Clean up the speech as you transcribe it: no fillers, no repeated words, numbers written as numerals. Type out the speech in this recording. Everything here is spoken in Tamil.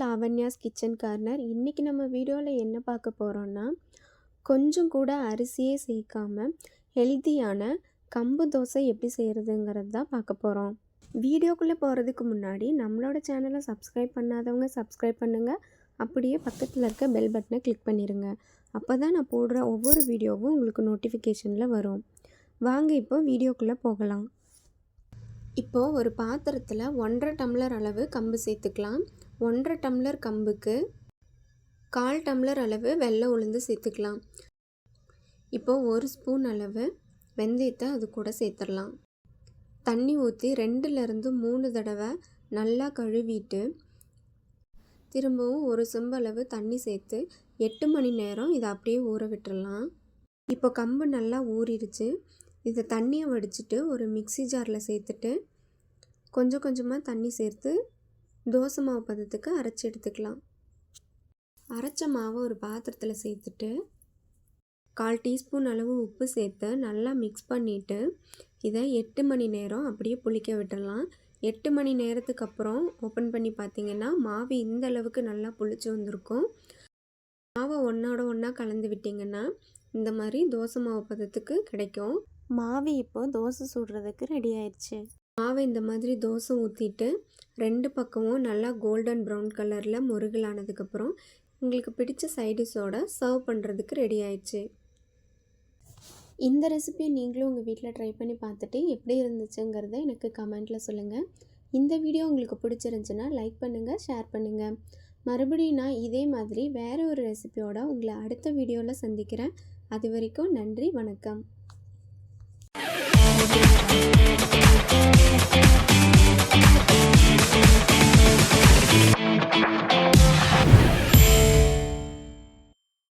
Lavanya's kitchen corner. இன்றைக்கி நம்ம வீடியோவில் என்ன பார்க்க போகிறோன்னா, கொஞ்சம் கூட அரிசியே சேர்க்காம ஹெல்த்தியான கம்பு தோசை எப்படி செய்கிறதுங்கிறது தான் பார்க்க போகிறோம். வீடியோக்குள்ளே போகிறதுக்கு முன்னாடி நம்மளோட சேனலை சப்ஸ்கிரைப் பண்ணாதவங்க சப்ஸ்கிரைப் பண்ணுங்கள். அப்படியே பக்கத்தில் இருக்க பெல் பட்டனை கிளிக் பண்ணிடுங்க. அப்போ தான் நான் போடுற ஒவ்வொரு வீடியோவும் உங்களுக்கு நோட்டிஃபிகேஷனில் வரும். வாங்க இப்போ வீடியோக்குள்ளே போகலாம். இப்போது ஒரு பாத்திரத்தில் 1.5 டம்ளர் அளவு கம்பு சேர்த்துக்கலாம். 1.5 டம்ளர் கம்புக்கு 1/4 டம்ளர் அளவு வெள்ளை உளுந்து சேர்த்துக்கலாம். இப்போது 1 ஸ்பூன் அளவு வெந்தயத்தை அது கூட சேர்த்துடலாம். தண்ணி ஊற்றி 2லேருந்து 3 தடவை நல்லா கழுவிட்டு திரும்பவும் 1 செம்பு அளவு தண்ணி சேர்த்து 8 மணி நேரம் இதை அப்படியே ஊற விட்டுடலாம். இப்போ கம்பு நல்லா ஊறிடுச்சு. இதை தண்ணியை வடிச்சிட்டு ஒரு மிக்ஸி ஜாரில் சேர்த்துட்டு கொஞ்சம் கொஞ்சமாக தண்ணி சேர்த்து தோசை மாவு பதத்துக்கு அரைச்சி எடுத்துக்கலாம். அரைச்ச மாவை ஒரு பாத்திரத்தில் சேர்த்துட்டு 1/4 டீஸ்பூன் அளவு உப்பு சேர்த்து நல்லா மிக்ஸ் பண்ணிவிட்டு இதை 8 மணி நேரம் அப்படியே புளிக்க விட்டுடலாம். 8 மணி நேரத்துக்கு அப்புறம் ஓப்பன் பண்ணி பார்த்திங்கன்னா மாவு இந்த அளவுக்கு நல்லா புளிச்சு வந்திருக்கும். மாவை ஒன்றோட ஒன்றா கலந்து விட்டிங்கன்னா இந்த மாதிரி தோசை மாவு பதத்துக்கு கிடைக்கும். மாவு இப்போ தோசை சுடுறதுக்கு ரெடி ஆயிடுச்சு. மாவை இந்த மாதிரி தோசை ஊற்றிட்டு 2 பக்கமும் நல்லா கோல்டன் ப்ரௌன் கலரில் முருகலானதுக்கப்புறம் உங்களுக்கு பிடிச்ச சைடிஷோட சர்வ் பண்ணுறதுக்கு ரெடி ஆயிடுச்சு. இந்த ரெசிபியை நீங்களும் உங்கள் வீட்டில் ட்ரை பண்ணி பார்த்துட்டு எப்படி இருந்துச்சுங்கிறத எனக்கு கமெண்ட்டில் சொல்லுங்கள். இந்த வீடியோ உங்களுக்கு பிடிச்சிருந்துச்சுன்னா லைக் பண்ணுங்கள், ஷேர் பண்ணுங்கள். மறுபடியும் நான் இதே மாதிரி வேறு ஒரு ரெசிபியோட உங்களை அடுத்த வீடியோவில் சந்திக்கிறேன். அது வரைக்கும் நன்றி, வணக்கம்.